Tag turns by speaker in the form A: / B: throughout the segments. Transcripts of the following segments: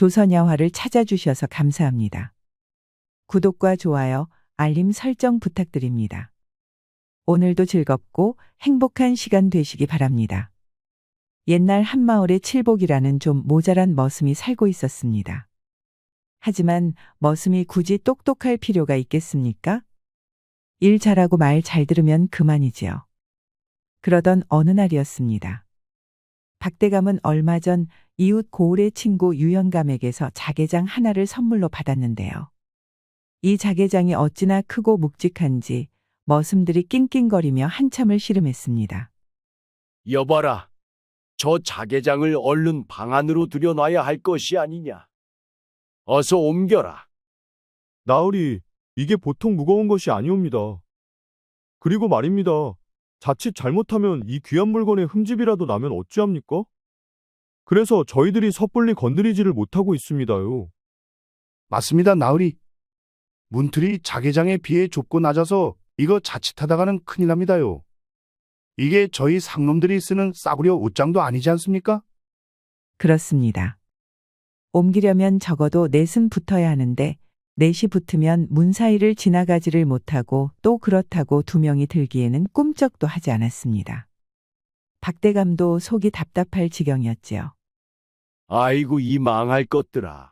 A: 조선야화를 찾아주셔서 감사합니다. 구독과 좋아요, 알림 설정 부탁드립니다. 오늘도 즐겁고 행복한 시간 되시기 바랍니다. 옛날 한마을에 칠복이라는 좀 모자란 머슴이 살고 있었습니다. 하지만 머슴이 굳이 똑똑할 필요가 있겠습니까? 일 잘하고 말 잘 들으면 그만이지요. 그러던 어느 날이었습니다. 박대감은 얼마 전 이웃 고을의 친구 유영감에게서 자개장 하나를 선물로 받았는데요. 이 자개장이 어찌나 크고 묵직한지 머슴들이 낑낑거리며 한참을 씨름했습니다.
B: 여봐라, 저 자개장을 얼른 방 안으로 들여놔야 할 것이 아니냐. 어서 옮겨라.
C: 나으리, 이게 보통 무거운 것이 아니옵니다. 그리고 말입니다. 자칫 잘못하면 이 귀한 물건에 흠집이라도 나면 어찌합니까? 그래서 저희들이 섣불리 건드리지를 못하고 있습니다요.
D: 맞습니다, 나으리. 문틀이 자개장에 비해 좁고 낮아서 이거 자칫하다가는 큰일 납니다요. 이게 저희 상놈들이 쓰는 싸구려 옷장도 아니지 않습니까?
A: 그렇습니다. 옮기려면 적어도 넷은 붙어야 하는데 넷이 붙으면 문 사이를 지나가지를 못하고 또 그렇다고 두 명이 들기에는 꿈쩍도 하지 않았습니다. 박대감도 속이 답답할 지경이었지요.
B: 아이고, 이 망할 것들아.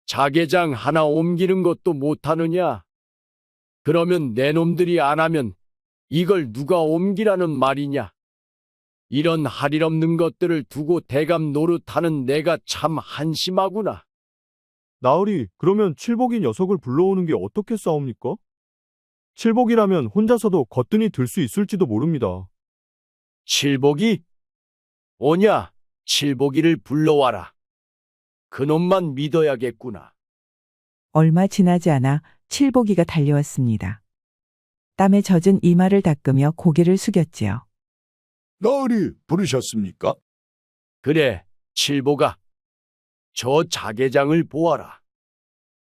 B: 자개장 하나 옮기는 것도 못하느냐? 그러면 내 놈들이 안 하면 이걸 누가 옮기라는 말이냐? 이런 할 일 없는 것들을 두고 대감 노릇하는 내가 참 한심하구나.
C: 나으리, 그러면 칠복이 녀석을 불러오는 게 어떻게 싸웁니까? 칠복이라면 혼자서도 거뜬히 들 수 있을지도 모릅니다.
B: 칠복이? 오냐, 칠복이를 불러와라. 그놈만 믿어야겠구나.
A: 얼마 지나지 않아 칠복이가 달려왔습니다. 땀에 젖은 이마를 닦으며 고개를 숙였지요.
E: 나으리 부르셨습니까?
B: 그래, 칠복아. 저 자개장을 보아라.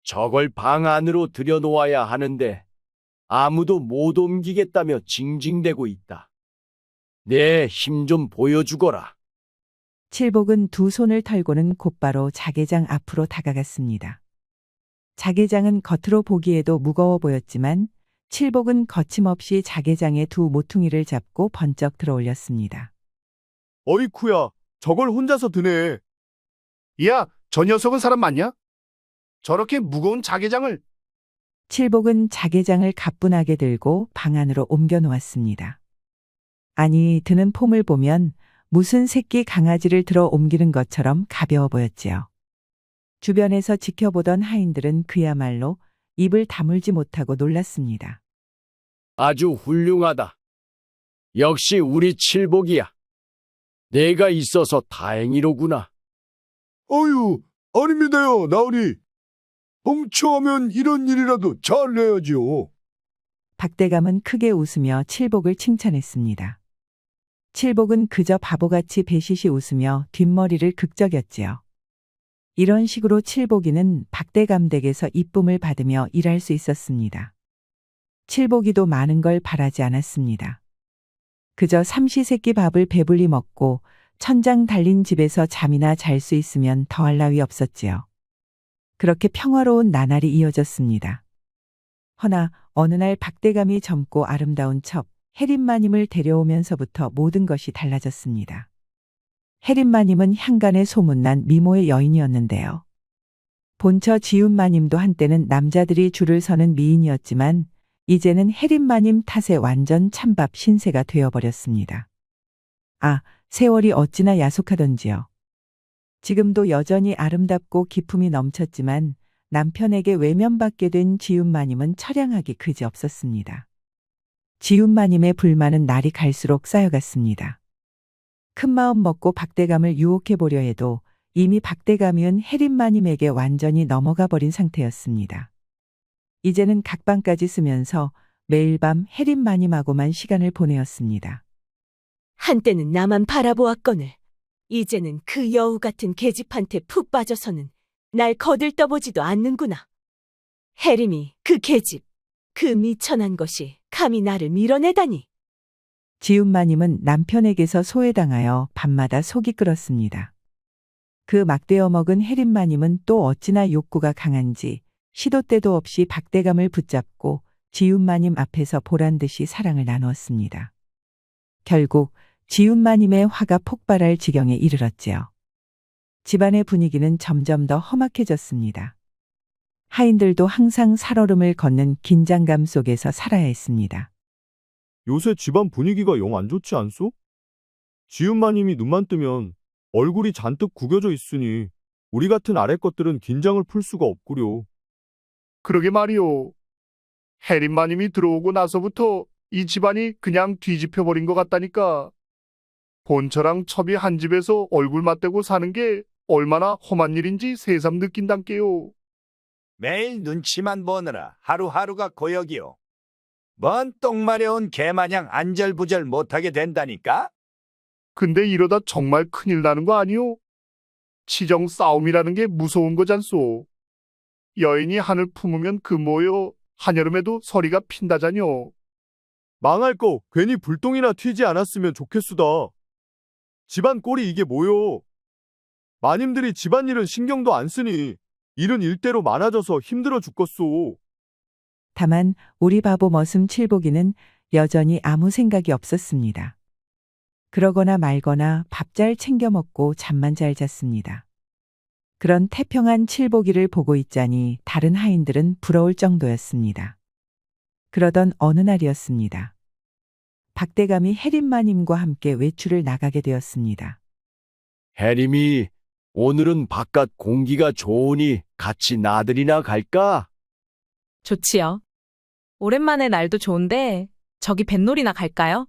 B: 저걸 방 안으로 들여놓아야 하는데 아무도 못 옮기겠다며 징징대고 있다. 내 힘 좀 보여주거라.
A: 칠복은 두 손을 털고는 곧바로 자개장 앞으로 다가갔습니다. 자개장은 겉으로 보기에도 무거워 보였지만 칠복은 거침없이 자개장의 두 모퉁이를 잡고 번쩍 들어올렸습니다.
C: 어이쿠야, 저걸 혼자서 드네.
D: 야, 저 녀석은 사람 맞냐? 저렇게 무거운 자개장을.
A: 칠복은 자개장을 가뿐하게 들고 방 안으로 옮겨 놓았습니다. 아니, 드는 폼을 보면 무슨 새끼 강아지를 들어 옮기는 것처럼 가벼워 보였지요. 주변에서 지켜보던 하인들은 그야말로 입을 다물지 못하고 놀랐습니다.
B: 아주 훌륭하다. 역시 우리 칠복이야. 내가 있어서 다행이로구나.
E: 어유, 아닙니다요, 나으리. 봉처하면 이런 일이라도 잘내야지요.
A: 박대감은 크게 웃으며 칠복을 칭찬했습니다. 칠복은 그저 바보같이 배시시 웃으며 뒷머리를 극적였지요. 이런 식으로 칠복이는 박대감 댁에서 이쁨을 받으며 일할 수 있었습니다. 칠복이도 많은 걸 바라지 않았습니다. 그저 삼시세끼 밥을 배불리 먹고 천장 달린 집에서 잠이나 잘 수 있으면 더할 나위 없었지요. 그렇게 평화로운 나날이 이어졌습니다. 허나 어느 날 박대감이 젊고 아름다운 첩 혜린마님을 데려오면서부터 모든 것이 달라졌습니다. 혜린마님은 향간에 소문난 미모의 여인이었는데요. 본처 지훈마님도 한때는 남자들이 줄을 서는 미인이었지만 이제는 혜린마님 탓에 완전 찬밥 신세가 되어버렸습니다. 아, 세월이 어찌나 야속하던지요. 지금도 여전히 아름답고 기품이 넘쳤지만 남편에게 외면받게 된 지훈마님은 처량하기 그지없었습니다. 지훈마님의 불만은 날이 갈수록 쌓여갔습니다. 큰마음 먹고 박대감을 유혹해 보려 해도 이미 박대감은 혜린마님에게 완전히 넘어가 버린 상태였습니다. 이제는 각방까지 쓰면서 매일 밤 혜린마님하고만 시간을 보내었습니다.
F: 한때는 나만 바라보았거늘 이제는 그 여우 같은 계집한테 푹 빠져서는 날 거들떠보지도 않는구나. 혜림이 그 계집, 그 미천한 것이 감히 나를 밀어내다니.
A: 지훈마님은 남편에게서 소외당하여 밤마다 속이 끓었습니다. 그 막대어 먹은 혜린마님은 또 어찌나 욕구가 강한지 시도 때도 없이 박대감을 붙잡고 지훈마님 앞에서 보란듯이 사랑을 나누었습니다. 결국 지훈마님의 화가 폭발할 지경에 이르렀지요. 집안의 분위기는 점점 더 험악해졌습니다. 하인들도 항상 살얼음을 걷는 긴장감 속에서 살아야 했습니다.
C: 요새 집안 분위기가 영 안 좋지 않소? 지은마님이 눈만 뜨면 얼굴이 잔뜩 구겨져 있으니 우리 같은 아래 것들은 긴장을 풀 수가 없구려.
D: 그러게 말이오. 혜린마님이 들어오고 나서부터 이 집안이 그냥 뒤집혀 버린 것 같다니까. 본처랑 첩이 한 집에서 얼굴 맞대고 사는 게 얼마나 험한 일인지 새삼 느낀단께요.
G: 매일 눈치만 보느라 하루하루가 고역이요. 뭔 똥 마려운 개마냥 안절부절 못하게 된다니까?
D: 근데 이러다 정말 큰일 나는 거 아니오? 치정 싸움이라는 게 무서운 거잖소. 여인이 한을 품으면 그 뭐요? 한여름에도 서리가 핀다자뇨.
C: 망할 거 괜히 불똥이나 튀지 않았으면 좋겠수다. 집안 꼴이 이게 뭐요? 마님들이 집안일은 신경도 안 쓰니 일은 일대로 많아져서 힘들어 죽겠소.
A: 다만 우리 바보 머슴 칠복이는 여전히 아무 생각이 없었습니다. 그러거나 말거나 밥 잘 챙겨 먹고 잠만 잘 잤습니다. 그런 태평한 칠복이를 보고 있자니 다른 하인들은 부러울 정도였습니다. 그러던 어느 날이었습니다. 박대감이 혜린마님과 함께 외출을 나가게 되었습니다.
B: 혜림이 오늘은 바깥 공기가 좋으니 같이 나들이나 갈까?
H: 좋지요. 오랜만에 날도 좋은데 저기 뱃놀이나 갈까요?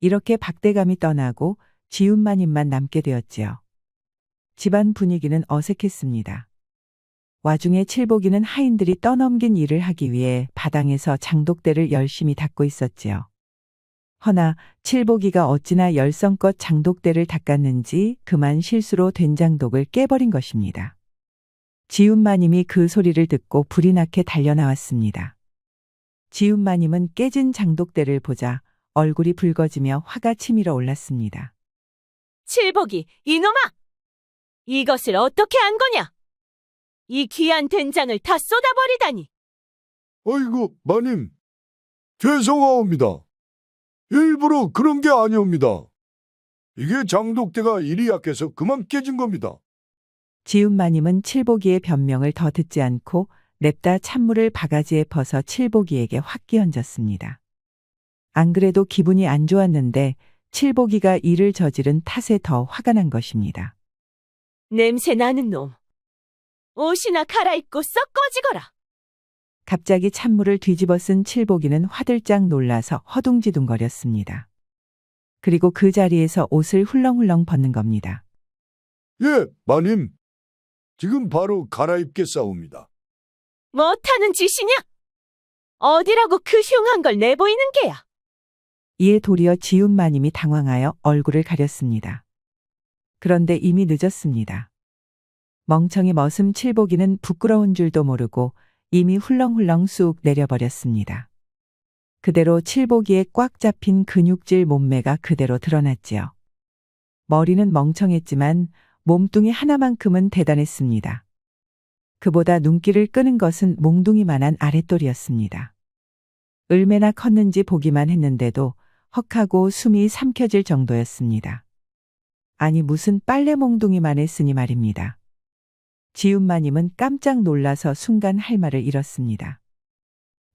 A: 이렇게 박대감이 떠나고 지훈마님만 남게 되었지요. 집안 분위기는 어색했습니다. 와중에 칠복이는 하인들이 떠넘긴 일을 하기 위해 바당에서 장독대를 열심히 닦고 있었지요. 허나 칠복이가 어찌나 열성껏 장독대를 닦았는지 그만 실수로 된장독을 깨버린 것입니다. 지훈마님이 그 소리를 듣고 불이 나게 달려나왔습니다. 지훈마님은 깨진 장독대를 보자 얼굴이 붉어지며 화가 치밀어 올랐습니다.
F: 칠복이, 이놈아! 이것을 어떻게 한 거냐? 이 귀한 된장을 다 쏟아버리다니!
E: 아이고, 마님. 죄송하옵니다. 일부러 그런 게 아니옵니다. 이게 장독대가 일이 약해서 그만 깨진 겁니다.
A: 지훈마님은 칠복이의 변명을 더 듣지 않고 냅다 찬물을 바가지에 퍼서 칠복이에게 확 끼얹었습니다. 안 그래도 기분이 안 좋았는데 칠복이가 일을 저지른 탓에 더 화가 난 것입니다.
F: 냄새 나는 놈! 옷이나 갈아입고 썩 꺼지거라!
A: 갑자기 찬물을 뒤집어 쓴 칠복이는 화들짝 놀라서 허둥지둥거렸습니다. 그리고 그 자리에서 옷을 훌렁훌렁 벗는 겁니다.
E: 예, 마님. 지금 바로 갈아입겠사옵니다.
F: 못하는 짓이냐? 어디라고 그 흉한 걸 내보이는 게야?
A: 이에 도리어 지훈마님이 당황하여 얼굴을 가렸습니다. 그런데 이미 늦었습니다. 멍청이 머슴 칠복이는 부끄러운 줄도 모르고 이미 훌렁훌렁 쑥 내려버렸습니다. 그대로 칠복이의 꽉 잡힌 근육질 몸매가 그대로 드러났지요. 머리는 멍청했지만 몸뚱이 하나만큼은 대단했습니다. 그보다 눈길을 끄는 것은 몽둥이만한 아랫돌이었습니다. 얼마나 컸는지 보기만 했는데도 헉하고 숨이 삼켜질 정도였습니다. 아니 무슨 빨래 몽둥이만 했으니 말입니다. 지훈마님은 깜짝 놀라서 순간 할 말을 잃었습니다.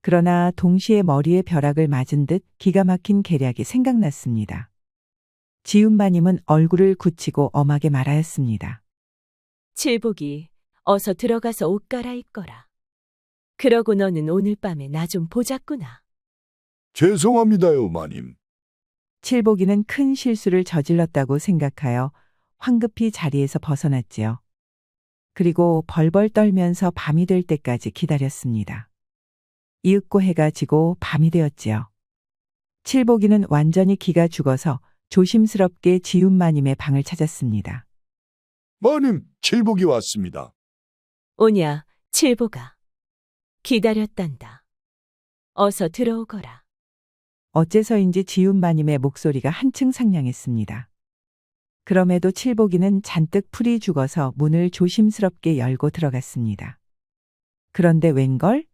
A: 그러나 동시에 머리에 벼락을 맞은 듯 기가 막힌 계략이 생각났습니다. 지훈마님은 얼굴을 굳히고 엄하게 말하였습니다.
F: 칠복이, 어서 들어가서 옷 갈아입거라. 그러고 너는 오늘 밤에 나 좀 보자꾸나.
E: 죄송합니다요, 마님.
A: 칠복이는 큰 실수를 저질렀다고 생각하여 황급히 자리에서 벗어났지요. 그리고 벌벌 떨면서 밤이 될 때까지 기다렸습니다. 이윽고 해가 지고 밤이 되었지요. 칠복이는 완전히 기가 죽어서 조심스럽게 지훈마님의 방을 찾았습니다.
E: 마님, 칠복이 왔습니다.
F: 오냐, 칠복아. 기다렸단다. 어서 들어오거라.
A: 어째서인지 지훈마님의 목소리가 한층 상냥했습니다. 그럼에도 칠복이는 잔뜩 풀이 죽어서 문을 조심스럽게 열고 들어갔습니다. 그런데 웬걸?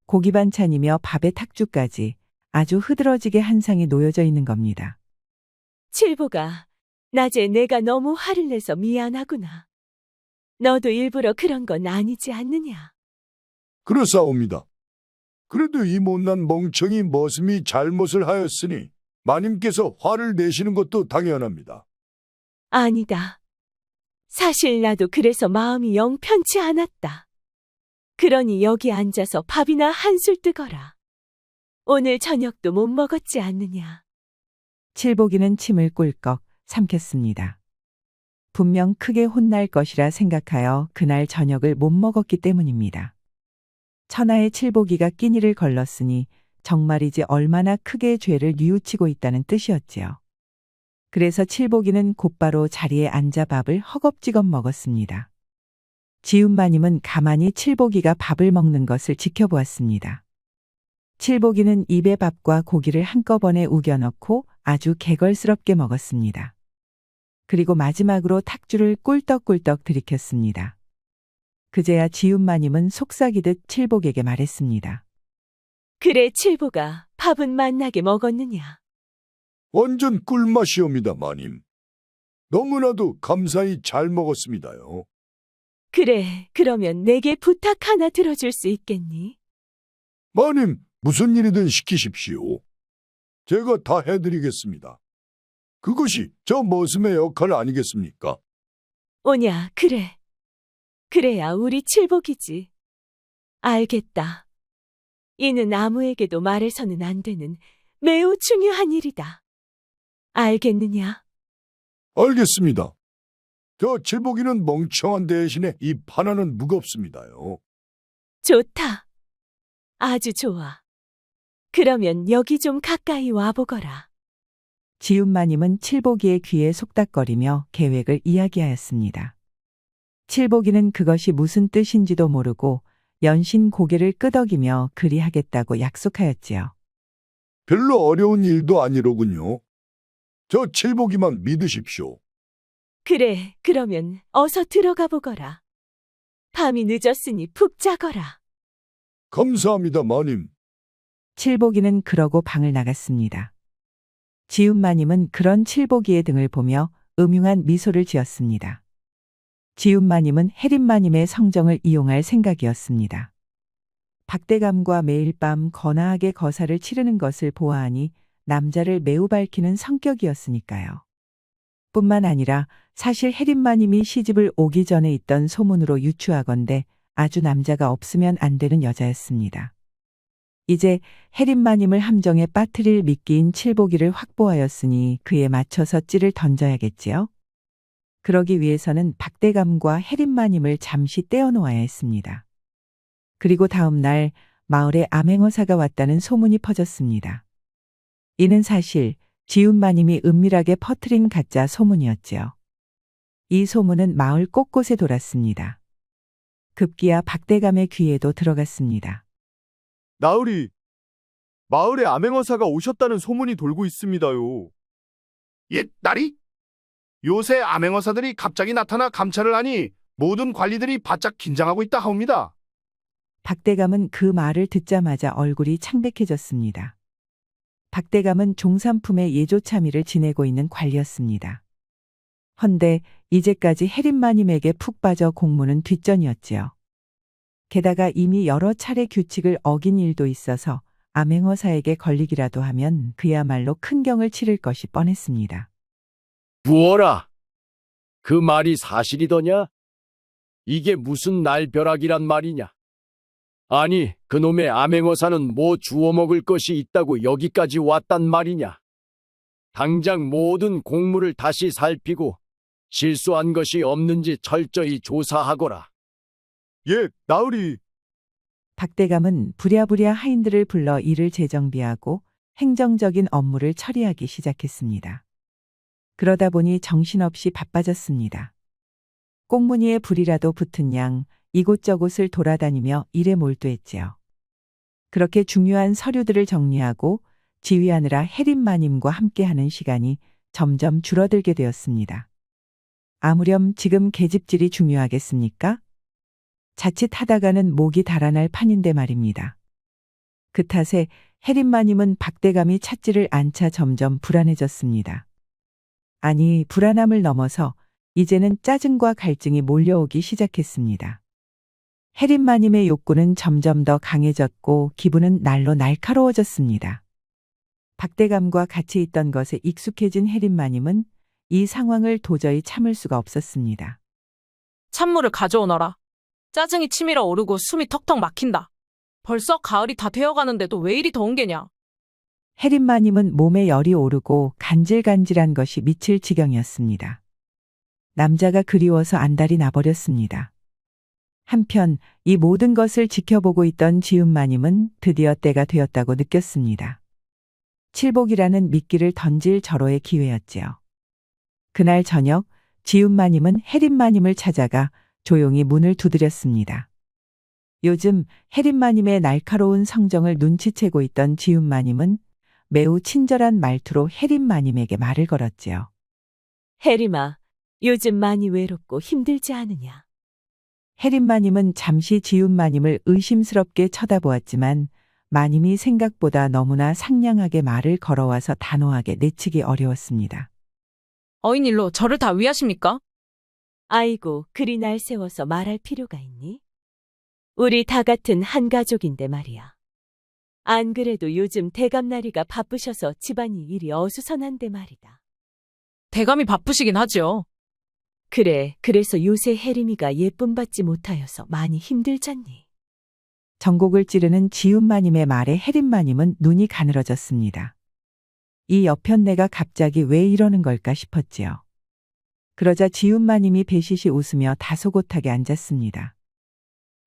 A: 고기 반찬이며 밥에 탁주까지 아주 흐드러지게 한 상이 놓여져 있는 겁니다.
F: 칠보가, 낮에 내가 너무 화를 내서 미안하구나. 너도 일부러 그런 건 아니지 않느냐?
E: 그렇사옵니다. 그래도 이 못난 멍청이 머슴이 잘못을 하였으니 마님께서 화를 내시는 것도 당연합니다.
F: 아니다. 사실 나도 그래서 마음이 영 편치 않았다. 그러니 여기 앉아서 밥이나 한술 뜨거라. 오늘 저녁도 못 먹었지 않느냐?
A: 칠복이는 침을 꿀꺽 삼켰습니다. 분명 크게 혼날 것이라 생각하여 그날 저녁을 못 먹었기 때문입니다. 천하의 칠복이가 끼니를 걸렀으니 정말이지 얼마나 크게 죄를 뉘우치고 있다는 뜻이었지요. 그래서 칠복이는 곧바로 자리에 앉아 밥을 허겁지겁 먹었습니다. 지훈마님은 가만히 칠복이가 밥을 먹는 것을 지켜보았습니다. 칠복이는 입에 밥과 고기를 한꺼번에 우겨 넣고 아주 개걸스럽게 먹었습니다. 그리고 마지막으로 탁주를 꿀떡꿀떡 들이켰습니다. 그제야 지훈마님은 속삭이듯 칠복에게 말했습니다.
F: 그래, 칠보가 밥은 맛나게 먹었느냐?
E: 완전 꿀맛이옵니다, 마님. 너무나도 감사히 잘 먹었습니다요.
F: 그래, 그러면 내게 부탁 하나 들어줄 수 있겠니?
E: 마님, 무슨 일이든 시키십시오. 제가 다 해드리겠습니다. 그것이 저 머슴의 역할 아니겠습니까?
F: 오냐, 그래. 그래야 우리 칠복이지. 알겠다. 이는 아무에게도 말해서는 안 되는 매우 중요한 일이다. 알겠느냐?
E: 알겠습니다. 저 칠복이는 멍청한 대신에 입 하나는 무겁습니다요.
F: 좋다. 아주 좋아. 그러면 여기 좀 가까이 와보거라.
A: 지훈마님은 칠복이의 귀에 속닥거리며 계획을 이야기하였습니다. 칠복이는 그것이 무슨 뜻인지도 모르고 연신 고개를 끄덕이며 그리하겠다고 약속하였지요.
E: 별로 어려운 일도 아니로군요. 저 칠복이만 믿으십시오.
F: 그래, 그러면 어서 들어가 보거라. 밤이 늦었으니 푹 자거라.
E: 감사합니다, 마님.
A: 칠복이는 그러고 방을 나갔습니다. 지훈마님은 그런 칠복이의 등을 보며 음흉한 미소를 지었습니다. 지훈마님은 혜린마님의 성정을 이용할 생각이었습니다. 박대감과 매일 밤 거나하게 거사를 치르는 것을 보아하니 남자를 매우 밝히는 성격이었으니까요. 뿐만 아니라 사실 혜린마님이 시집을 오기 전에 있던 소문으로 유추하건대 아주 남자가 없으면 안 되는 여자였습니다. 이제 혜린마님을 함정에 빠뜨릴 미끼인 칠복이를 확보하였으니 그에 맞춰서 찌를 던져야겠지요. 그러기 위해서는 박대감과 혜린마님을 잠시 떼어놓아야 했습니다. 그리고 다음 날 마을에 암행어사가 왔다는 소문이 퍼졌습니다. 이는 사실 지훈마님이 은밀하게 퍼뜨린 가짜 소문이었지요. 이 소문은 마을 곳곳에 돌았습니다. 급기야 박대감의 귀에도 들어갔습니다.
C: 나으리, 마을에 암행어사가 오셨다는 소문이 돌고 있습니다요.
D: 옛날이? 요새 암행어사들이 갑자기 나타나 감찰을 하니 모든 관리들이 바짝 긴장하고 있다 하옵니다.
A: 박대감은 그 말을 듣자마자 얼굴이 창백해졌습니다. 박대감은 종산품의 예조차미를 지내고 있는 관리였습니다. 헌데 이제까지 혜린마님에게 푹 빠져 공무는 뒷전이었지요. 게다가 이미 여러 차례 규칙을 어긴 일도 있어서 암행어사에게 걸리기라도 하면 그야말로 큰 경을 치를 것이 뻔했습니다.
B: 부어라. 그 말이 사실이더냐? 이게 무슨 날벼락이란 말이냐? 아니, 그놈의 암행어사는 뭐 주워 먹을 것이 있다고 여기까지 왔단 말이냐? 당장 모든 공물을 다시 살피고 실수한 것이 없는지 철저히 조사하거라.
C: 예, 나으리.
A: 박대감은 부랴부랴 하인들을 불러 일을 재정비하고 행정적인 업무를 처리하기 시작했습니다. 그러다 보니 정신없이 바빠졌습니다. 꽁무니에 불이라도 붙은 양 이곳저곳을 돌아다니며 일에 몰두했지요. 그렇게 중요한 서류들을 정리하고 지휘하느라 혜린마님과 함께하는 시간이 점점 줄어들게 되었습니다. 아무렴 지금 계집질이 중요하겠습니까? 자칫 하다가는 목이 달아날 판인데 말입니다. 그 탓에 혜린마님은 박대감이 찾지를 않자 점점 불안해졌습니다. 아니, 불안함을 넘어서 이제는 짜증과 갈증이 몰려오기 시작했습니다. 혜린마님의 욕구는 점점 더 강해졌고 기분은 날로 날카로워졌습니다. 박대감과 같이 있던 것에 익숙해진 혜린마님은 이 상황을 도저히 참을 수가 없었습니다.
H: 찬물을 가져오너라. 짜증이 치밀어 오르고 숨이 턱턱 막힌다. 벌써 가을이 다 되어가는데도 왜 이리 더운 게냐?
A: 혜린마님은 몸에 열이 오르고 간질간질한 것이 미칠 지경이었습니다. 남자가 그리워서 안달이 나버렸습니다. 한편 이 모든 것을 지켜보고 있던 지훈마님은 드디어 때가 되었다고 느꼈습니다. 칠복이라는 미끼를 던질 절호의 기회였지요. 그날 저녁 지훈마님은 혜린마님을 찾아가 조용히 문을 두드렸습니다. 요즘 혜린마님의 날카로운 성정을 눈치채고 있던 지훈마님은 매우 친절한 말투로 혜린마님에게 말을 걸었지요.
F: 혜림아, 요즘 많이 외롭고 힘들지 않으냐?
A: 혜린마님은 잠시 지훈마님을 의심스럽게 쳐다보았지만 마님이 생각보다 너무나 상냥하게 말을 걸어와서 단호하게 내치기 어려웠습니다.
H: 어인일로 저를 다 위하십니까?
F: 아이고, 그리 날 세워서 말할 필요가 있니? 우리 다 같은 한 가족인데 말이야. 안 그래도 요즘 대감나리가 바쁘셔서 집안이 일이 어수선한데 말이다.
H: 대감이 바쁘시긴 하지요.
F: 그래, 그래서 요새 혜림이가 예쁨 받지 못하여서 많이 힘들잖니.
A: 전곡을 찌르는 지훈마님의 말에 혜린마님은 눈이 가늘어졌습니다. 이 여편네가 갑자기 왜 이러는 걸까 싶었지요. 그러자 지훈마님이 배시시 웃으며 다소곳하게 앉았습니다.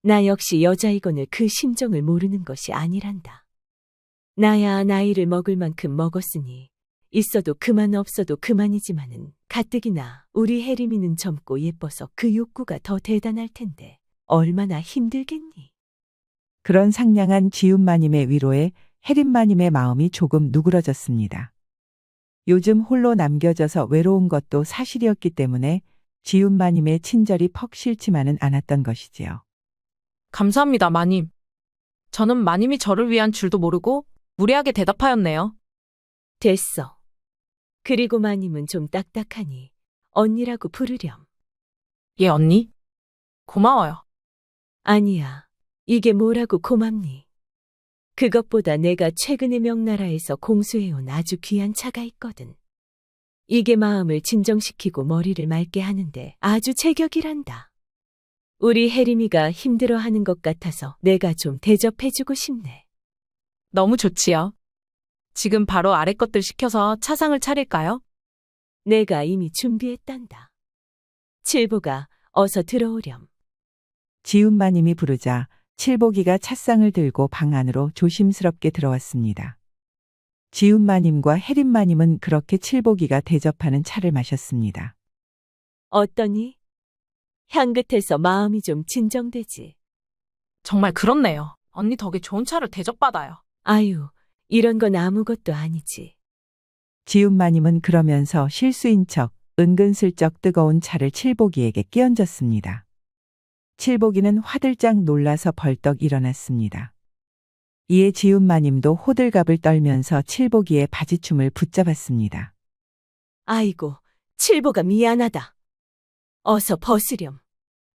F: 나 역시 여자이거늘 그 심정을 모르는 것이 아니란다. 나야 나이를 먹을 만큼 먹었으니 있어도 그만 없어도 그만이지만은 가뜩이나 우리 혜림이는 젊고 예뻐서 그 욕구가 더 대단할 텐데 얼마나 힘들겠니?
A: 그런 상냥한 지훈마님의 위로에 혜린마님의 마음이 조금 누그러졌습니다. 요즘 홀로 남겨져서 외로운 것도 사실이었기 때문에 지훈마님의 친절이 퍽 싫지만은 않았던 것이지요.
H: 감사합니다, 마님. 저는 마님이 저를 위한 줄도 모르고 무례하게 대답하였네요.
F: 됐어. 그리고 마님은 좀 딱딱하니 언니라고 부르렴.
H: 예, 언니. 고마워요.
F: 아니야. 이게 뭐라고 고맙니? 그것보다 내가 최근에 명나라에서 공수해온 아주 귀한 차가 있거든. 이게 마음을 진정시키고 머리를 맑게 하는데 아주 제격이란다. 우리 혜림이가 힘들어하는 것 같아서 내가 좀 대접해주고 싶네.
H: 너무 좋지요. 지금 바로 아래 것들 시켜서 차상을 차릴까요?
F: 내가 이미 준비했단다. 칠보가 어서 들어오렴.
A: 지훈마님이 부르자 칠복이가 찻상을 들고 방 안으로 조심스럽게 들어왔습니다. 지훈마님과 혜린마님은 그렇게 칠복이가 대접하는 차를 마셨습니다.
F: 어떠니? 향긋해서 마음이 좀 진정되지.
H: 정말 그렇네요. 언니 덕에 좋은 차를 대접받아요.
F: 아유, 이런 건 아무것도 아니지.
A: 지훈마님은 그러면서 실수인 척 은근슬쩍 뜨거운 차를 칠복이에게 끼얹었습니다. 칠복이는 화들짝 놀라서 벌떡 일어났습니다. 이에 지훈마님도 호들갑을 떨면서 칠복이의 바지춤을 붙잡았습니다.
F: 아이고, 칠보가 미안하다. 어서 벗으렴.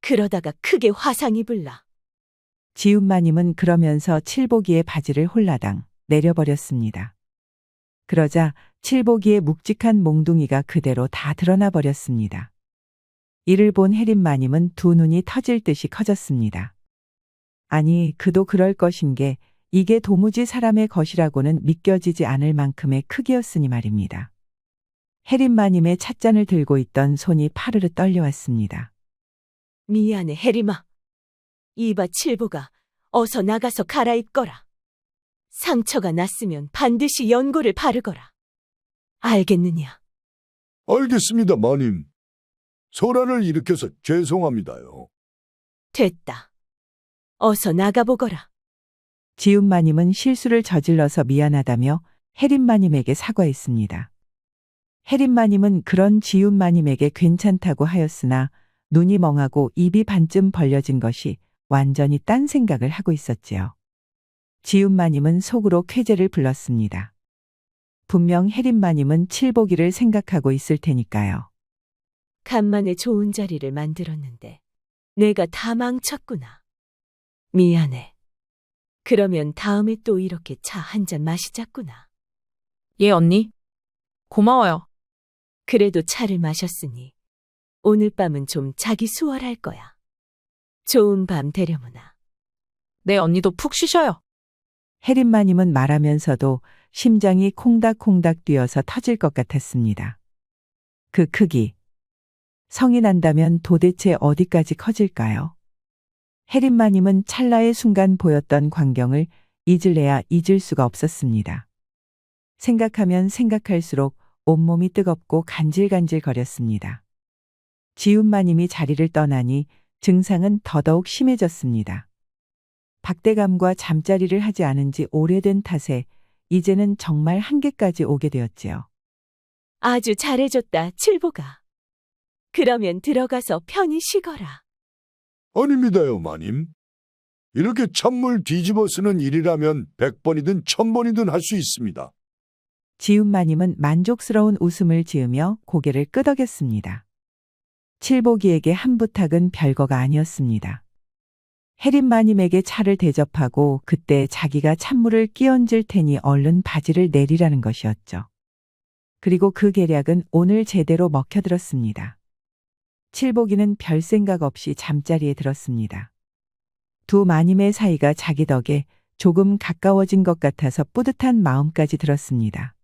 F: 그러다가 크게 화상 입을라.
A: 지훈마님은 그러면서 칠복이의 바지를 홀라당 내려버렸습니다. 그러자 칠복이의 묵직한 몽둥이가 그대로 다 드러나 버렸습니다. 이를 본 혜린마님은 두 눈이 터질 듯이 커졌습니다. 아니, 그도 그럴 것인 게 이게 도무지 사람의 것이라고는 믿겨지지 않을 만큼의 크기였으니 말입니다. 혜린마님의 찻잔을 들고 있던 손이 파르르 떨려왔습니다.
F: 미안해, 혜림아. 이봐, 칠보가 어서 나가서 갈아입거라. 상처가 났으면 반드시 연고를 바르거라. 알겠느냐?
E: 알겠습니다, 마님. 소란을 일으켜서 죄송합니다요.
F: 됐다. 어서 나가보거라.
A: 지훈마님은 실수를 저질러서 미안하다며 혜린마님에게 사과했습니다. 혜린마님은 그런 지윤마님에게 괜찮다고 하였으나 눈이 멍하고 입이 반쯤 벌려진 것이 완전히 딴 생각을 하고 있었지요. 지윤마님은 속으로 쾌재를 불렀습니다. 분명 혜린마님은 칠보기를 생각하고 있을 테니까요.
F: 간만에 좋은 자리를 만들었는데 내가 다 망쳤구나. 미안해. 그러면 다음에 또 이렇게 차 한 잔 마시자꾸나.
H: 예, 언니. 고마워요.
F: 그래도 차를 마셨으니 오늘 밤은 좀 자기 수월할 거야. 좋은 밤 되려무나.
H: 네, 언니도 푹 쉬셔요.
A: 혜린마님은 말하면서도 심장이 콩닥콩닥 뛰어서 터질 것 같았습니다. 그 크기. 성이 난다면 도대체 어디까지 커질까요? 혜린마님은 찰나의 순간 보였던 광경을 잊을래야 잊을 수가 없었습니다. 생각하면 생각할수록 온몸이 뜨겁고 간질간질 거렸습니다. 지윤마님이 자리를 떠나니 증상은 더더욱 심해졌습니다. 박대감과 잠자리를 하지 않은 지 오래된 탓에 이제는 정말 한계까지 오게 되었지요.
F: 아주 잘해줬다, 칠보가. 그러면 들어가서 편히 쉬거라.
E: 아닙니다요, 마님. 이렇게 찬물 뒤집어 쓰는 일이라면 100번이든 1000번이든 할 수 있습니다.
A: 지윤마님은 만족스러운 웃음을 지으며 고개를 끄덕였습니다. 칠보기에게 한 부탁은 별거가 아니었습니다. 혜린마님에게 차를 대접하고 그때 자기가 찬물을 끼얹을 테니 얼른 바지를 내리라는 것이었죠. 그리고 그 계략은 오늘 제대로 먹혀들었습니다. 칠보기는 별 생각 없이 잠자리에 들었습니다. 두 마님의 사이가 자기 덕에 조금 가까워진 것 같아서 뿌듯한 마음까지 들었습니다.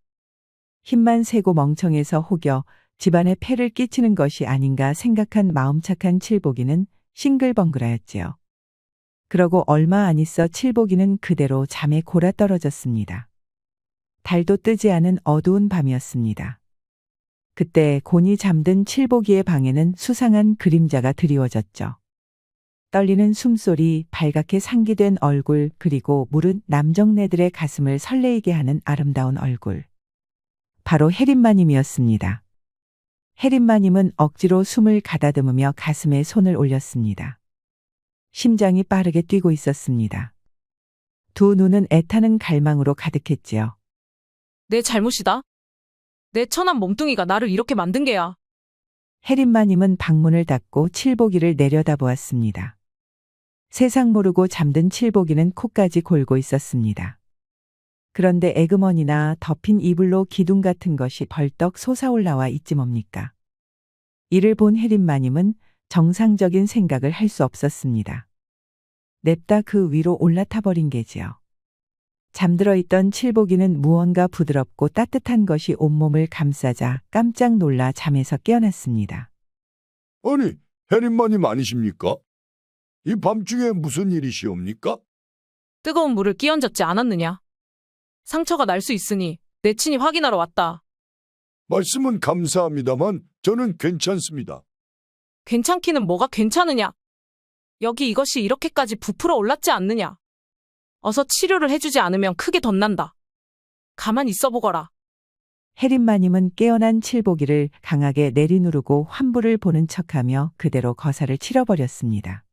A: 힘만 세고 멍청해서 혹여 집안에 폐를 끼치는 것이 아닌가 생각한 마음 착한 칠보기는 싱글벙글하였지요. 그러고 얼마 안 있어 칠보기는 그대로 잠에 골아떨어졌습니다. 달도 뜨지 않은 어두운 밤이었습니다. 그때 곤히 잠든 칠보기의 방에는 수상한 그림자가 드리워졌죠. 떨리는 숨소리, 발갛게 상기된 얼굴, 그리고 무릇 남정네들의 가슴을 설레이게 하는 아름다운 얼굴. 바로 혜린마님이었습니다. 혜린마님은 억지로 숨을 가다듬으며 가슴에 손을 올렸습니다. 심장이 빠르게 뛰고 있었습니다. 두 눈은 애타는 갈망으로 가득했지요.
H: 내 잘못이다. 내 천한 몸뚱이가 나를 이렇게 만든 게야.
A: 혜린마님은 방문을 닫고 칠보기를 내려다보았습니다. 세상 모르고 잠든 칠보기는 코까지 골고 있었습니다. 그런데 에그머니나 덮인 이불로 기둥 같은 것이 벌떡 솟아올라와 있지 뭡니까. 이를 본 혜린마님은 정상적인 생각을 할 수 없었습니다. 냅다 그 위로 올라타 버린 게지요. 잠들어 있던 칠보기는 무언가 부드럽고 따뜻한 것이 온몸을 감싸자 깜짝 놀라 잠에서 깨어났습니다.
E: 아니, 혜린마님 아니십니까? 이 밤중에 무슨 일이시옵니까?
H: 뜨거운 물을 끼얹었지 않았느냐. 상처가 날 수 있으니 내 친히 확인하러 왔다.
E: 말씀은 감사합니다만 저는 괜찮습니다.
H: 괜찮기는 뭐가 괜찮으냐. 여기 이것이 이렇게까지 부풀어 올랐지 않느냐. 어서 치료를 해주지 않으면 크게 덧난다. 가만 있어 보거라.
A: 혜린마님은 깨어난 칠보기를 강하게 내리누르고 환부를 보는 척하며 그대로 거사를 치러버렸습니다.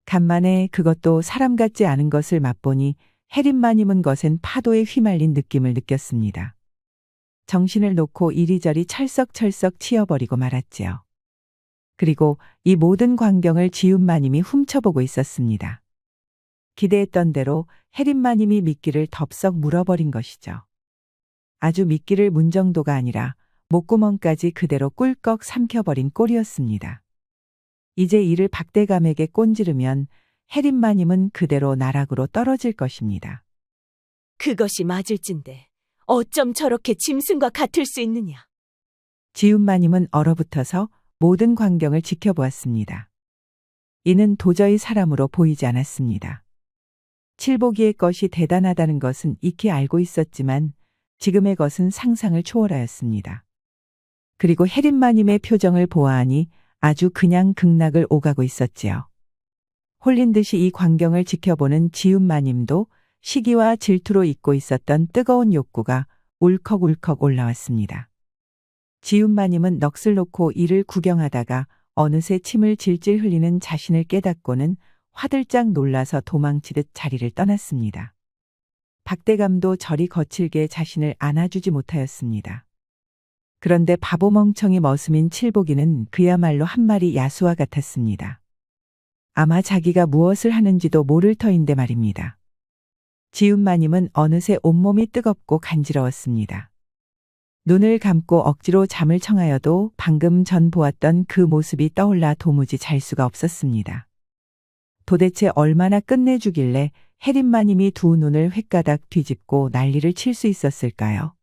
A: 간만에 그것도 사람 같지 않은 것을 맛보니 혜린마님은 거센 파도에 휘말린 느낌을 느꼈습니다. 정신을 놓고 이리저리 철썩철썩 치여버리고 말았지요. 그리고 이 모든 광경을 지윤마님이 훔쳐보고 있었습니다. 기대했던 대로 혜린마님이 미끼를 덥석 물어버린 것이죠. 아주 미끼를 문 정도가 아니라 목구멍까지 그대로 꿀꺽 삼켜버린 꼴이었습니다. 이제 이를 박대감에게 꼰지르면 혜린마님은 그대로 나락으로 떨어질 것입니다.
F: 그것이 맞을진데 어쩜 저렇게 짐승과 같을 수 있느냐.
A: 지윤마님은 얼어붙어서 모든 광경을 지켜보았습니다. 이는 도저히 사람으로 보이지 않았습니다. 칠보기의 것이 대단하다는 것은 익히 알고 있었지만 지금의 것은 상상을 초월하였습니다. 그리고 혜린마님의 표정을 보아하니 아주 그냥 극락을 오가고 있었지요. 홀린 듯이 이 광경을 지켜보는 지윤마님도 시기와 질투로 잊고 있었던 뜨거운 욕구가 울컥울컥 올라왔습니다. 지훈마님은 넋을 놓고 이를 구경하다가 어느새 침을 질질 흘리는 자신을 깨닫고는 화들짝 놀라서 도망치듯 자리를 떠났습니다. 박대감도 저리 거칠게 자신을 안아주지 못하였습니다. 그런데 바보멍청이 머슴인 칠복이는 그야말로 한 마리 야수와 같았습니다. 아마 자기가 무엇을 하는지도 모를 터인데 말입니다. 지훈마님은 어느새 온몸이 뜨겁고 간지러웠습니다. 눈을 감고 억지로 잠을 청하여도 방금 전 보았던 그 모습이 떠올라 도무지 잘 수가 없었습니다. 도대체 얼마나 끝내주길래 혜린마님이 두 눈을 횟가닥 뒤집고 난리를 칠 수 있었을까요?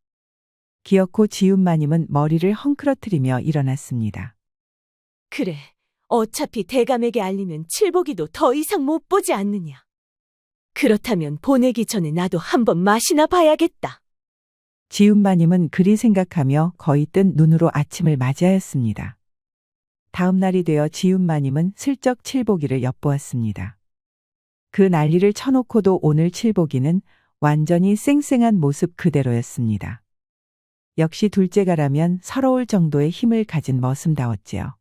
A: 기어코 지훈마님은 머리를 헝클어뜨리며 일어났습니다.
F: 그래, 어차피 대감에게 알리면 칠복이도 더 이상 못 보지 않느냐. 그렇다면 보내기 전에 나도 한번 맛이나 봐야겠다.
A: 지훈마님은 그리 생각하며 거의 뜬 눈으로 아침을 맞이하였습니다. 다음 날이 되어 지훈마님은 슬쩍 칠복이를 엿보았습니다. 그 난리를 쳐놓고도 오늘 칠복이는 완전히 쌩쌩한 모습 그대로였습니다. 역시 둘째가라면 서러울 정도의 힘을 가진 머슴다웠지요.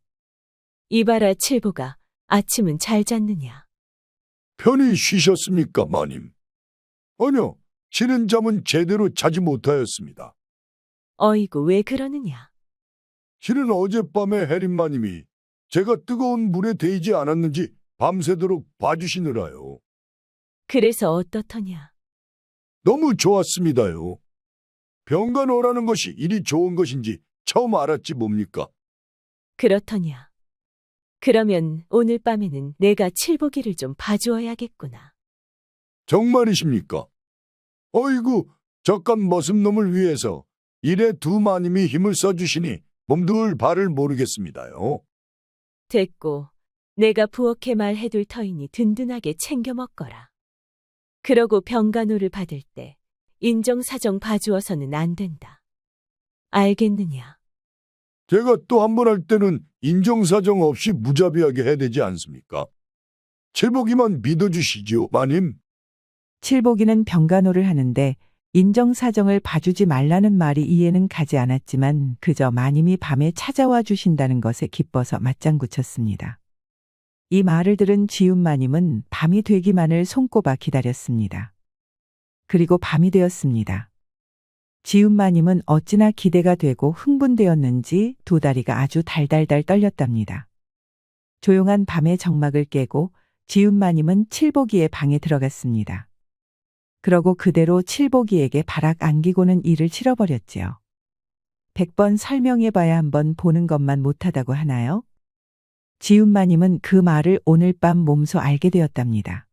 F: 이봐라 칠복아, 아침은 잘 잤느냐?
E: 편히 쉬셨습니까, 마님? 아니요, 실은 잠은 제대로 자지 못하였습니다.
F: 어이구 왜 그러느냐?
E: 실은 어젯밤에 혜린마님이 제가 뜨거운 물에 데이지 않았는지 밤새도록 봐주시느라요.
F: 그래서 어떻더냐?
E: 너무 좋았습니다요. 병간호라는 것이 이리 좋은 것인지 처음 알았지 뭡니까?
F: 그렇더냐? 그러면 오늘 밤에는 내가 칠복이를 좀 봐주어야겠구나.
E: 정말이십니까? 어이구, 적간 머슴놈을 위해서 일에 두 마님이 힘을 써주시니 몸둘 바를 모르겠습니다요.
F: 됐고, 내가 부엌에 말해둘 터이니 든든하게 챙겨 먹거라. 그러고 병간호를 받을 때 인정사정 봐주어서는 안 된다. 알겠느냐?
E: 제가 또 한 번 할 때는 인정사정 없이 무자비하게 해야 되지 않습니까? 칠복이만 믿어주시지요, 마님.
A: 칠복이는 병간호를 하는데 인정사정을 봐주지 말라는 말이 이해는 가지 않았지만 그저 마님이 밤에 찾아와 주신다는 것에 기뻐서 맞장구 쳤습니다. 이 말을 들은 지훈마님은 밤이 되기만을 손꼽아 기다렸습니다. 그리고 밤이 되었습니다. 지훈마님은 어찌나 기대가 되고 흥분되었는지 두 다리가 아주 달달달 떨렸답니다. 조용한 밤의 정막을 깨고 지훈마님은 칠복이의 방에 들어갔습니다. 그러고 그대로 칠복이에게 바락 안기고는 일을 치러버렸지요. 100번 설명해봐야 한번 보는 것만 못하다고 하나요? 지훈마님은 그 말을 오늘 밤 몸소 알게 되었답니다.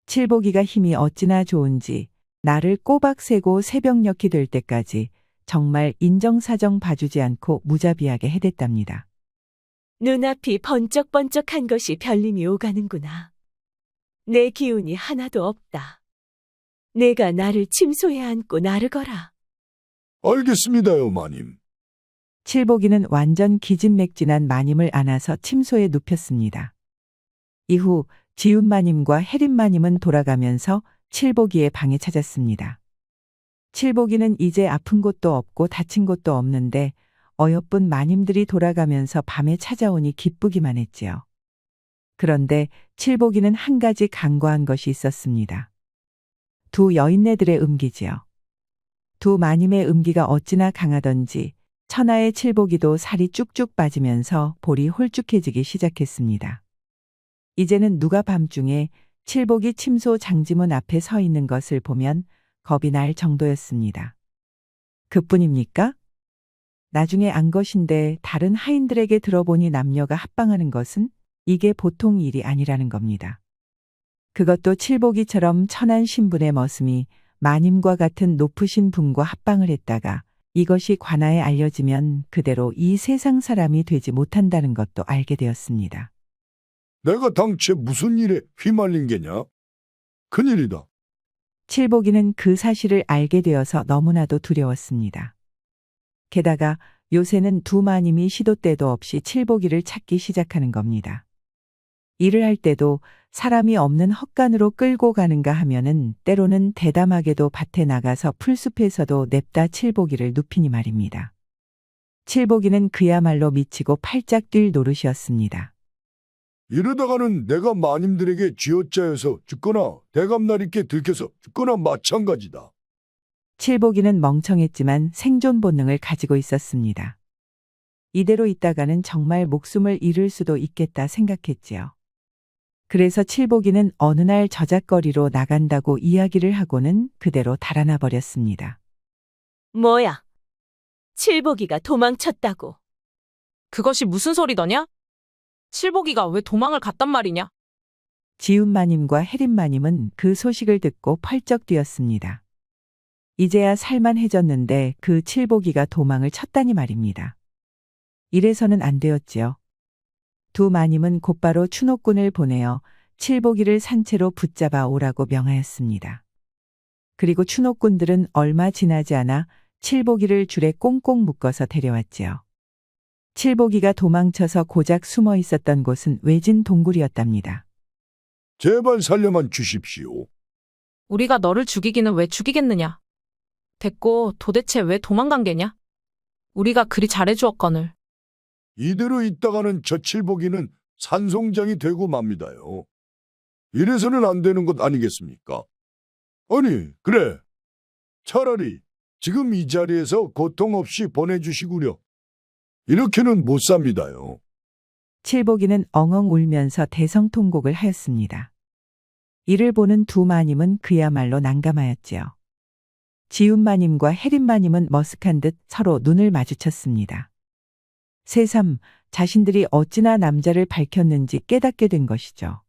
A: 칠복이가 힘이 어찌나 좋은지 나를 꼬박 세고 새벽녘이 될 때까지 정말 인정사정 봐주지 않고 무자비하게 해댔답니다.
F: 눈앞이 번쩍번쩍한 것이 별님이 오가는구나. 내 기운이 하나도 없다. 내가 나를 침소에 안고 나르거라.
E: 알겠습니다요, 마님.
A: 칠복이는 완전 기진맥진한 마님을 안아서 침소에 눕혔습니다. 이후 지훈마님과 혜린마님은 돌아가면서 칠복이의 방에 찾았습니다. 칠복이는 이제 아픈 곳도 없고 다친 곳도 없는데 어여쁜 마님들이 돌아가면서 밤에 찾아오니 기쁘기만 했지요. 그런데 칠복이는 한 가지 간과한 것이 있었습니다. 두 여인네들의 음기지요. 두 마님의 음기가 어찌나 강하던지 천하의 칠복이도 살이 쭉쭉 빠지면서 볼이 홀쭉해지기 시작했습니다. 이제는 누가 밤중에 칠복이 침소 장지문 앞에 서 있는 것을 보면 겁이 날 정도였습니다. 그뿐입니까? 나중에 안 것인데 다른 하인들에게 들어보니 남녀가 합방하는 것은 이게 보통 일이 아니라는 겁니다. 그것도 칠복이처럼 천한 신분의 머슴이 마님과 같은 높으신 분과 합방을 했다가 이것이 관아에 알려지면 그대로 이 세상 사람이 되지 못한다는 것도 알게 되었습니다.
E: 내가 당최 무슨 일에 휘말린 게냐? 큰일이다.
A: 칠복이는 그 사실을 알게 되어서 너무나도 두려웠습니다. 게다가 요새는 두 마님이 시도 때도 없이 칠복이를 찾기 시작하는 겁니다. 일을 할 때도 사람이 없는 헛간으로 끌고 가는가 하면은 때로는 대담하게도 밭에 나가서 풀숲에서도 냅다 칠복이를 눕히니 말입니다. 칠복이는 그야말로 미치고 팔짝 뛸 노릇이었습니다.
E: 이러다가는 내가 마님들에게 쥐어짜여서 죽거나 대감날 있게 들켜서 죽거나 마찬가지다.
A: 칠복이는 멍청했지만 생존 본능을 가지고 있었습니다. 이대로 있다가는 정말 목숨을 잃을 수도 있겠다 생각했지요. 그래서 칠복이는 어느 날 저작거리로 나간다고 이야기를 하고는 그대로 달아나 버렸습니다.
F: 뭐야? 칠복이가 도망쳤다고.
H: 그것이 무슨 소리더냐? 칠복이가 왜 도망을 갔단 말이냐?
A: 지훈마님과 혜린마님은 그 소식을 듣고 펄쩍 뛰었습니다. 이제야 살만해졌는데 그 칠복이가 도망을 쳤다니 말입니다. 이래서는 안 되었지요. 두 마님은 곧바로 추노꾼을 보내어 칠복이를 산채로 붙잡아 오라고 명하였습니다. 그리고 추노꾼들은 얼마 지나지 않아 칠복이를 줄에 꽁꽁 묶어서 데려왔지요. 칠복이가 도망쳐서 고작 숨어 있었던 곳은 외진 동굴이었답니다.
E: 제발 살려만 주십시오.
H: 우리가 너를 죽이기는 왜 죽이겠느냐? 됐고 도대체 왜 도망간 게냐? 우리가 그리 잘해주었거늘.
E: 이대로 있다가는 저 칠복이는 산송장이 되고 맙니다요. 이래서는 안 되는 것 아니겠습니까? 아니, 그래. 차라리 지금 이 자리에서 고통 없이 보내주시구려. 이렇게는 못 삽니다요.
A: 칠복이는 엉엉 울면서 대성통곡을 하였습니다. 이를 보는 두 마님은 그야말로 난감하였지요. 지훈마님과 혜린마님은 머쓱한 듯 서로 눈을 마주쳤습니다. 새삼 자신들이 어찌나 남자를 밝혔는지 깨닫게 된 것이죠.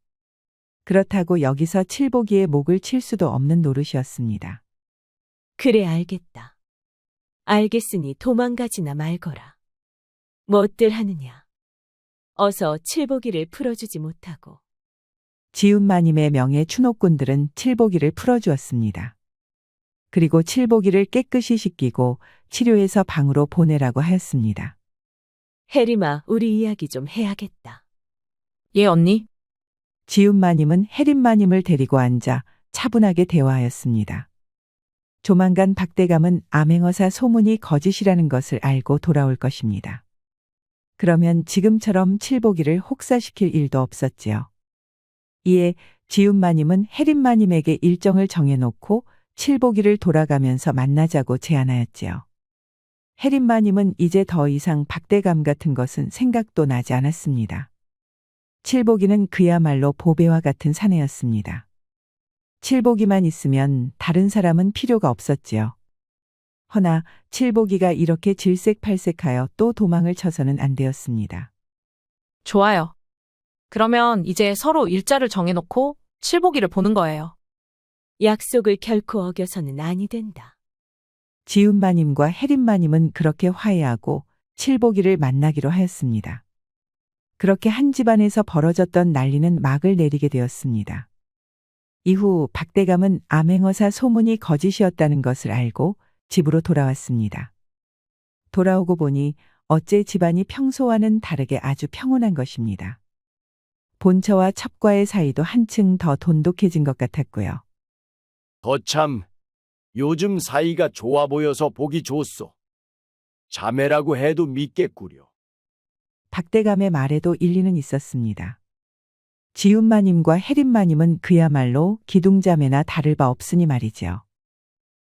A: 그렇다고 여기서 칠복이의 목을 칠 수도 없는 노릇이었습니다.
F: 그래 알겠다. 알겠으니 도망가지나 말거라. 뭣들 하느냐. 어서 칠복이를 풀어주지 못하고.
A: 지훈마님의 명예 추노꾼들은 칠복이를 풀어주었습니다. 그리고 칠복이를 깨끗이 씻기고 치료해서 방으로 보내라고 하였습니다.
F: 혜림아, 우리 이야기 좀 해야겠다.
H: 예, 언니.
A: 지훈마님은 혜린마님을 데리고 앉아 차분하게 대화하였습니다. 조만간 박대감은 암행어사 소문이 거짓이라는 것을 알고 돌아올 것입니다. 그러면 지금처럼 칠복이를 혹사시킬 일도 없었지요. 이에 지훈마님은 혜린마님에게 일정을 정해놓고 칠복이를 돌아가면서 만나자고 제안하였지요. 혜린마님은 이제 더 이상 박대감 같은 것은 생각도 나지 않았습니다. 칠복이는 그야말로 보배와 같은 사내였습니다. 칠복이만 있으면 다른 사람은 필요가 없었지요. 허나 칠복이가 이렇게 질색팔색하여 또 도망을 쳐서는 안 되었습니다.
H: 좋아요. 그러면 이제 서로 일자를 정해놓고 칠복이를 보는 거예요.
F: 약속을 결코 어겨서는 아니 된다.
A: 지훈마님과 혜린마님은 그렇게 화해하고 칠복이를 만나기로 하였습니다. 그렇게 한 집안에서 벌어졌던 난리는 막을 내리게 되었습니다. 이후 박대감은 암행어사 소문이 거짓이었다는 것을 알고 집으로 돌아왔습니다. 돌아오고 보니 어째 집안이 평소와는 다르게 아주 평온한 것입니다. 본처와 첩과의 사이도 한층 더 돈독해진 것 같았고요.
B: 거참, 요즘 사이가 좋아 보여서 보기 좋소. 자매라고 해도 믿겠구려.
A: 박대감의 말에도 일리는 있었습니다. 지훈마님과 혜린마님은 그야말로 기둥자매나 다를 바 없으니 말이지요.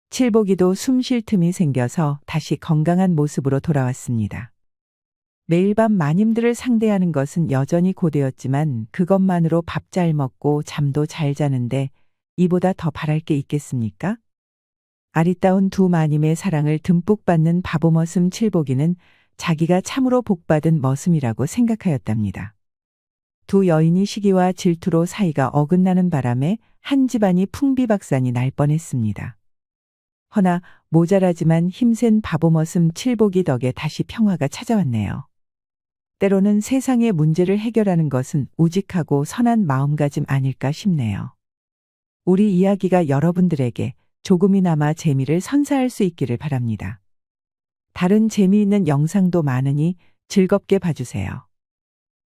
A: 칠복이도 숨 쉴 틈이 생겨서 다시 건강한 모습으로 돌아왔습니다. 매일 밤 마님들을 상대하는 것은 여전히 고되었지만 그것만으로 밥 잘 먹고 잠도 잘 자는데 이보다 더 바랄 게 있겠습니까? 아리따운 두 마님의 사랑을 듬뿍 받는 바보머슴 칠복이는 자기가 참으로 복받은 머슴이라고 생각하였답니다. 두 여인이 시기와 질투로 사이가 어긋나는 바람에 한 집안이 풍비박산이 날 뻔했습니다. 허나 모자라지만 힘센 바보머슴 칠복이 덕에 다시 평화가 찾아왔네요. 때로는 세상의 문제를 해결하는 것은 우직하고 선한 마음가짐 아닐까 싶네요. 우리 이야기가 여러분들에게 조금이나마 재미를 선사할 수 있기를 바랍니다. 다른 재미있는 영상도 많으니 즐겁게 봐주세요.